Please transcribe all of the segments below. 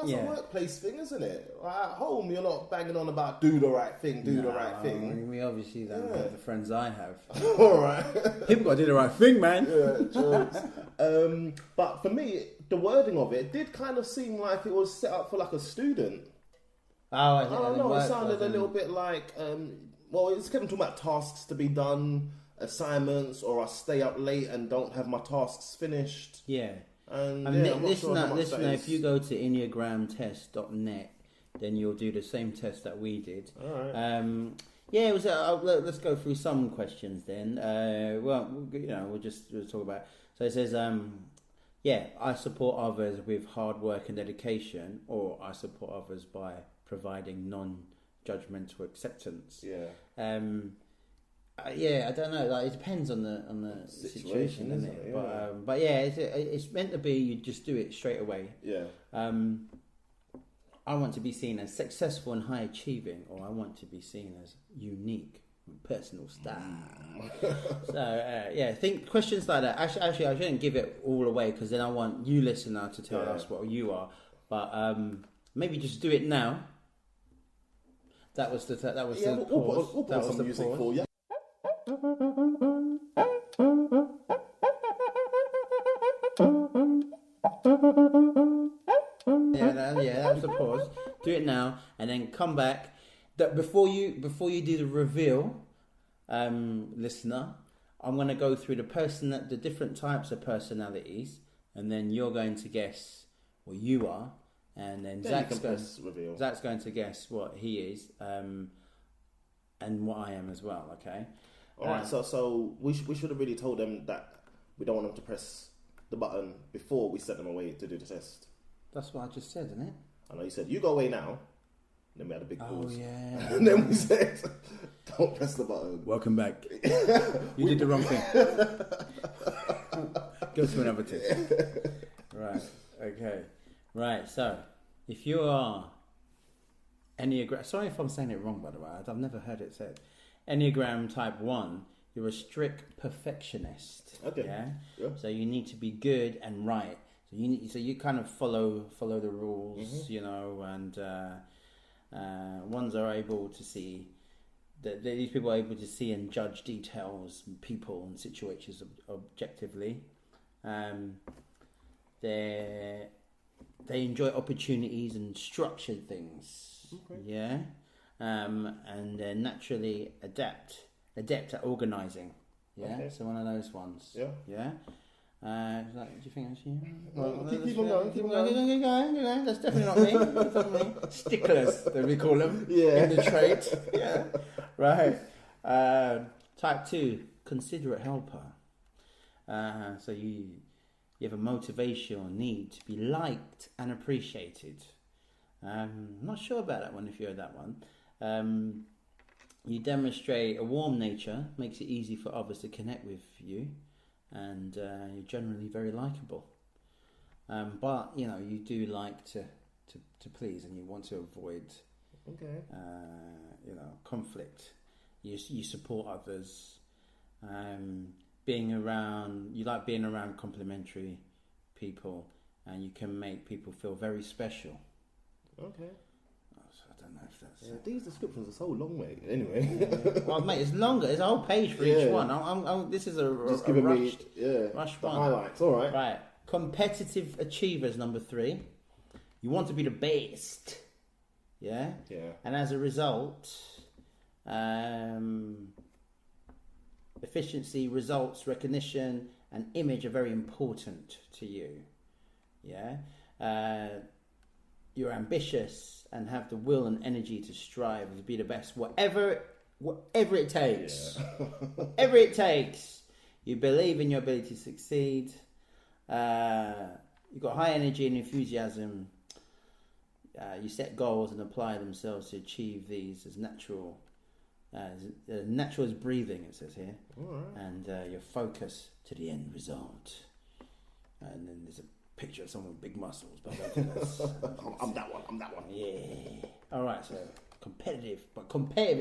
that's a workplace thing, isn't it? At home, you're not banging on about do the right thing, the right thing. I mean, we obviously don't have the friends I have. All right. People got to do the right thing, man. Yeah, jokes. But for me, the wording of it did kind of seem like it was set up for like a student. Oh, I don't know. It sounded a little bit like, it's kind of talking about tasks to be done, assignments, or I stay up late and don't have my tasks finished. Yeah. And listen, if you go to enneagramtest.net, then you'll do the same test that we did. All right. It was. Let's go through some questions then. We'll talk about. So it says, I support others with hard work and dedication, or I support others by providing non-judgmental acceptance. Yeah. I don't know. Like, it depends on the situation, isn't it? Yeah. But it's meant to be. You just do it straight away. Yeah. I want to be seen as successful and high achieving, or I want to be seen as unique, personal style. So think questions like that. Actually, I shouldn't give it all away because then I want you listener to tell us what you are. But music do it now. That was the pause. We'll put some music for you. That was the pause. Do it now, and then come back. That before you do the reveal, listener, I'm going to go through the different types of personalities, and then you're going to guess what you are, and then Zach's going to guess what he is, and what I am as well. Okay. All right. So we should have really told them that we don't want them to press the button before we send them away to do the test. That's what I just said, isn't it? I know you said you go away now. Then we had a big pause. Oh yeah. And then we said, "Don't press the button." Welcome back. You did the wrong thing. Go to another test. Right. Okay. Right. So, if you are Enneagram, sorry if I'm saying it wrong, by the way. I've never heard it said. Enneagram Type 1. You're a strict perfectionist. Okay. Yeah. So you need to be good and right. So you kind of follow the rules, and ones are able to see that these people are able to see and judge details, and people and situations objectively. They enjoy opportunities and structured things. Okay. Yeah. And they're naturally adept at organising. Yeah. Okay. So one of those ones. Yeah. Yeah. Do you think that's you? Keep on going. That's definitely not me. Sticklers, that we call them in the trade. Yeah. Right. Type 2, considerate helper. So you have a motivation or need to be liked and appreciated. I'm not sure about that one if you're that one. You demonstrate a warm nature, makes it easy for others to connect with you. And you're generally very likable, but you do like to please, and you want to avoid conflict. You support others, you like being around complimentary people, and you can make people feel very special. Okay. I don't know if that's... these descriptions are so long, mate. Anyway. Well, mate, it's longer. There's a whole page for each one. This is just giving rushed, me rushed the one. highlights. All right. Right. Competitive achievers, number 3. You want to be the best. Yeah? Yeah. And as a result, efficiency, results, recognition, and image are very important to you. Yeah? You're ambitious and have the will and energy to strive to be the best, whatever it takes. Yeah. Whatever it takes. You believe in your ability to succeed. You've got high energy and enthusiasm. You set goals and apply themselves to achieve these as natural as breathing, it says here. All right. And your focus to the end result. And then there's a picture of someone with big muscles, but I'm that one. Yeah. All right. So competitive,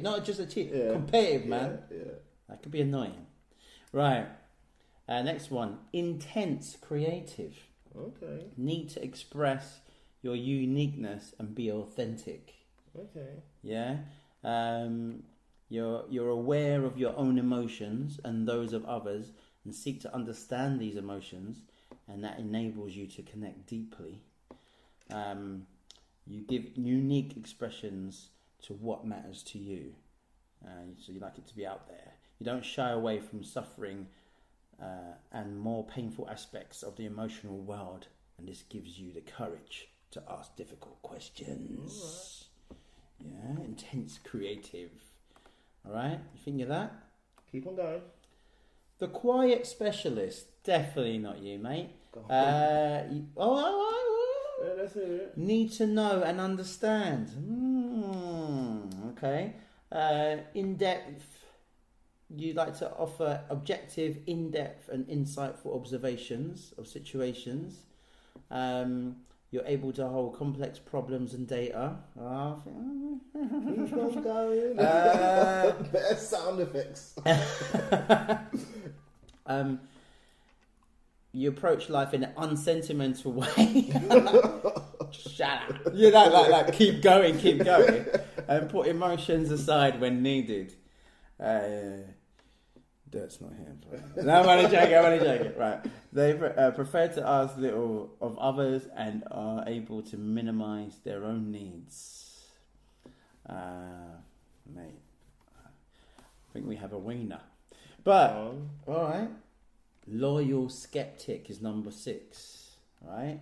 not just competitive, man. Yeah. That could be annoying. Right. Next one, intense creative. Okay. Need to express your uniqueness and be authentic. Okay. Yeah. You're aware of your own emotions and those of others, and seek to understand these emotions, and that enables you to connect deeply. You give unique expressions to what matters to you. So you like it to be out there. You don't shy away from suffering and more painful aspects of the emotional world, and this gives you the courage to ask difficult questions. Yeah, intense, creative. All right, you think of that? Keep on going. The quiet specialist, definitely not you, mate. Yeah, that's it. Need to know and understand. Okay. In depth. You like to offer objective, in-depth and insightful observations of situations. You're able to hold complex problems and data. Keep on going. Better sound effects. You approach life in an unsentimental way. Shut up. You know, like keep going, and put emotions aside when needed. That's not him. No, I'm only joking. Right. They prefer to ask little of others and are able to minimize their own needs. Mate, I think we have a wiener. But, alright. Loyal skeptic is number 6. Right?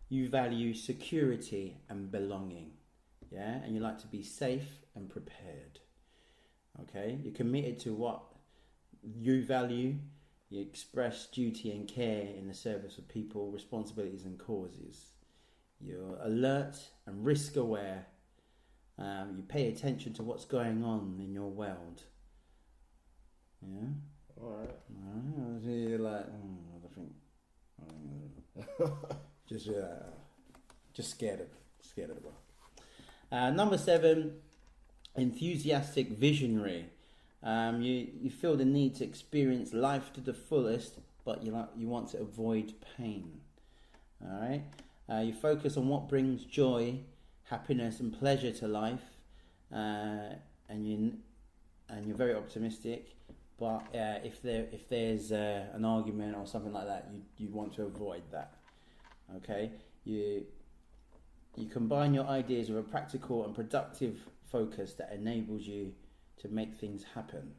You value security and belonging. Yeah? And you like to be safe and prepared. Okay? You're committed to what you value. You express duty and care in the service of people, responsibilities and causes. You're alert and risk aware. You pay attention to what's going on in your world. Yeah? Alright. You're like, I think... just scared of the world. Number 7, enthusiastic visionary. You feel the need to experience life to the fullest, but you want to avoid pain. All right. You focus on what brings joy, happiness, and pleasure to life, and you're very optimistic. But if there's an argument or something like that, you want to avoid that. Okay. You combine your ideas with a practical and productive focus that enables you to make things happen.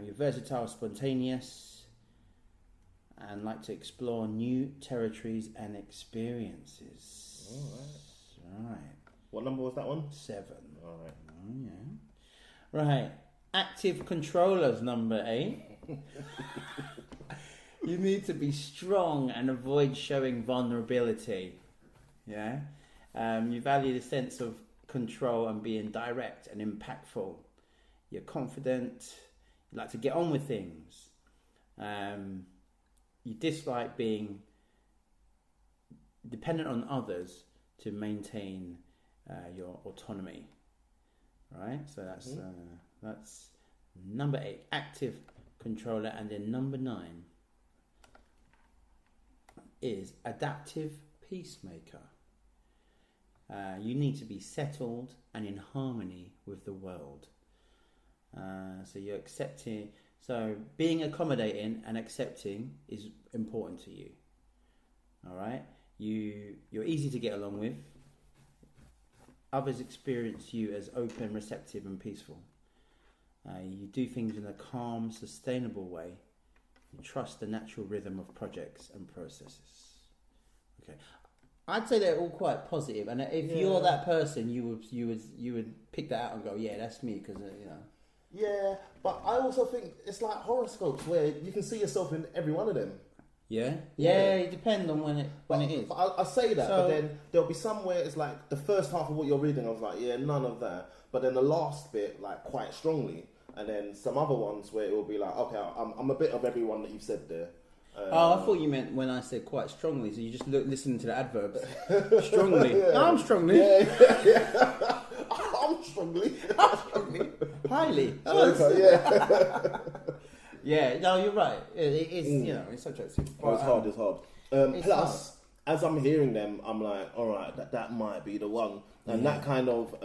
You're versatile, spontaneous, and like to explore new territories and experiences. All right. What number was that one? 7. All right. Oh, yeah. Right. Active controllers, number 8. You need to be strong and avoid showing vulnerability. Yeah. You value the sense of control and being direct and impactful. You're confident. You like to get on with things. You dislike being dependent on others to maintain your autonomy. Right. So that's number 8, active controller, and then number 9 is adaptive peacemaker. You need to be settled and in harmony with the world. So you're accepting. So being accommodating and accepting is important to you. All right. You're easy to get along with. Others experience you as open, receptive, and peaceful. You do things in a calm, sustainable way. You trust the natural rhythm of projects and processes. Okay. I'd say they're all quite positive, and if you're that person, you would pick that out and go, yeah, that's me, because you know. Yeah, but I also think it's like horoscopes where you can see yourself in every one of them. Yeah, it depends on when it is. But I say that, but then there'll be somewhere it's like the first half of what you're reading, I was like, yeah, none of that. But then the last bit, like quite strongly, and then some other ones where it will be like, okay, I'm a bit of everyone that you've said there. I thought you meant when I said quite strongly, so you just listening to the adverbs. Strongly. Yeah. I'm strongly. Yeah. I'm strongly. Highly. Yeah. Yeah, no, you're right. It is, you know, it's subjective. It's hard. It's Plus, as I'm hearing them, I'm like, all right, that might be the one. And that kind of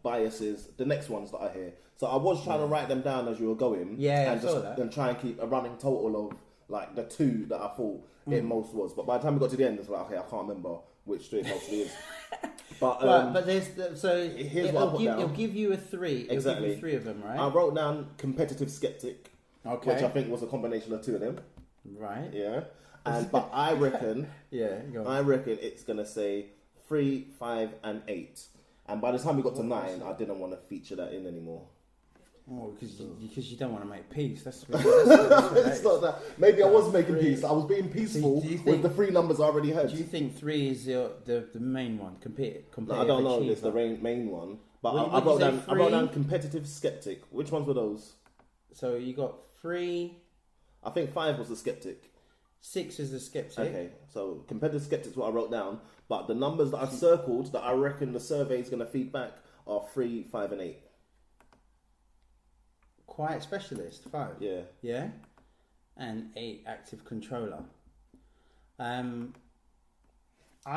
biases the next ones that I hear. So I was trying to write them down as you were going. Yeah, and try and keep a running total of like the two that I thought it most was. But by the time we got to the end, it's like, okay, I can't remember which two it mostly is. But there's it'll give you a 3. Exactly. It'll give you 3 of them, right? I wrote down competitive skeptic, which I think was a combination of 2 of them. Right. Yeah. But I reckon, go on. I reckon it's gonna say 3, 5, and 8. And by the time we got to 9, I didn't want to feature that in anymore. Oh, because you don't want to make peace. That's what it's not that. Maybe I was making peace. I was being peaceful with the 3 numbers I already had. Do you think 3 is the main one? No, I don't know if it's the main one. But I wrote down competitive skeptic. Which ones were those? So you got 3. I think 5 was the skeptic. 6 is the skeptic. Okay, so competitive skeptic is what I wrote down. But the numbers that I circled that I reckon the survey is going to feed back are 3, 5, and 8. Quiet specialist, 5. Yeah. Yeah? And 8 active controller. I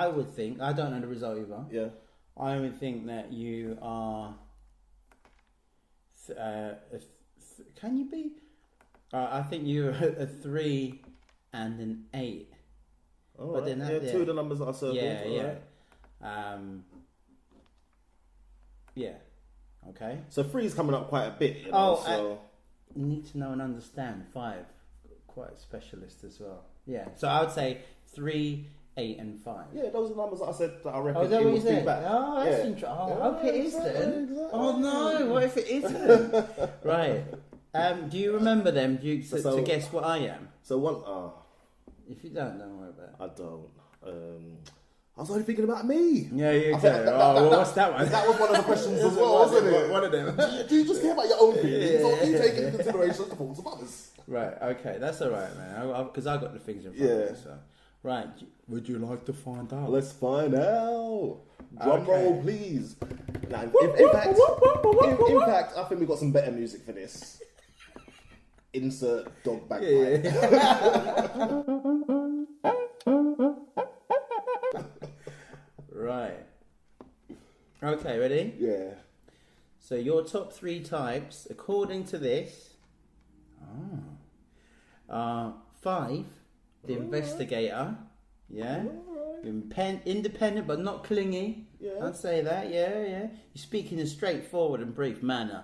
would think, I don't know the result either. Yeah. I would think that you are. Can you be? I think you're a 3 and an 8. Oh, but then 2 of the numbers that I circled. Yeah. Yeah. Okay. So 3 is coming up quite a bit. You know, you need to know and understand 5. Quite specialist as well. Yeah. So I would say 3, 8, and 5. Yeah, those are the numbers that I said that I reckon is that it what would you said? feedback. Oh, that's interesting. Oh, I hope it is then. Exactly. Oh no, what if it isn't? Right. Do you remember them? To guess what I am? So one. If you don't worry about it. I don't. I was only thinking about me. Yeah, you do. Well, what's that one? That was one of the questions as well, wasn't it? One of them. Do you just care about your own feelings, or do you take into consideration the thoughts of others? Right. Okay, that's all right, man. Because I got the things in front of me. So. Right. Would you like to find out? Let's find out. Drum roll, please. Now, in fact, I think we got some better music for this. Insert dog bagpipe. Right. Okay, ready? Yeah. So your top 3 types, according to this, are 5, the investigator. Yeah. Independent but not clingy. Yeah. I'd say that. Yeah. You speak in a straightforward and brief manner.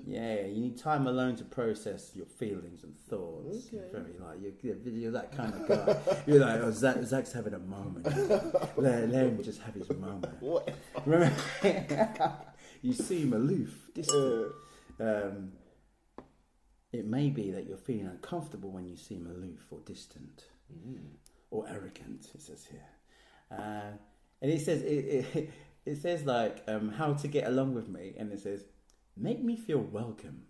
Yeah, you need time alone to process your feelings and thoughts. Okay. You're that kind of guy. You're like, oh, Zach's having a moment. Let him just have his moment. What? Remember? You seem aloof, distant. It may be that you're feeling uncomfortable when you seem aloof or distant or arrogant. It says here, and it says it says like how to get along with me, and it says. Make me feel welcome,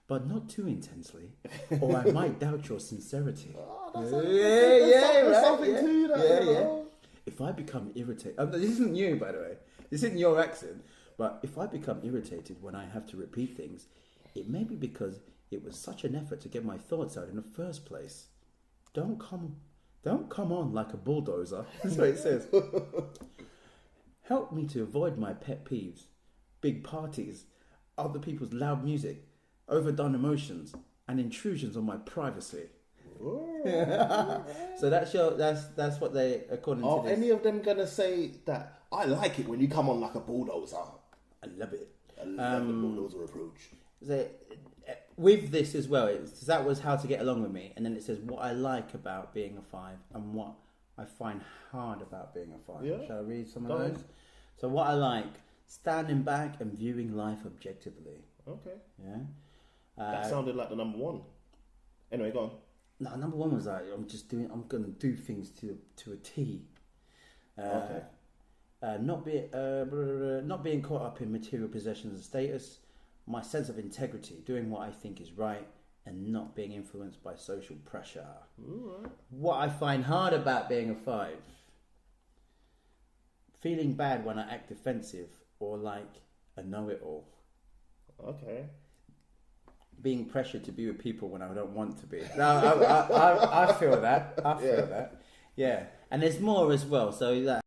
but not too intensely, or I might doubt your sincerity. Oh, That's something to that. Yeah. If I become irritated, this isn't you, by the way. This isn't your accent. But if I become irritated when I have to repeat things, it may be because it was such an effort to get my thoughts out in the first place. Don't come on like a bulldozer. That's what it says. Help me to avoid my pet peeves, big parties. Other people's loud music, overdone emotions, and intrusions on my privacy. So that's what they according to this. Are any of them gonna say that I like it when you come on like a bulldozer? I love it. I love the bulldozer approach. With this as well, that was how to get along with me, and then it says what I like about being a 5 and what I find hard about being a 5. Yeah. Shall I read some of those? So what I like. Standing back and viewing life objectively. Okay. Yeah. That sounded like the number 1. Anyway, go on. No, number 1 was like I'm gonna do things to a T. Okay. Not being caught up in material possessions and status. My sense of integrity, doing what I think is right, and not being influenced by social pressure. All right. What I find hard about being a 5. Feeling bad when I act defensive. Or like a know-it-all. Okay. Being pressured to be with people when I don't want to be. No, I feel that. I feel that. Yeah. And there's more as well. So that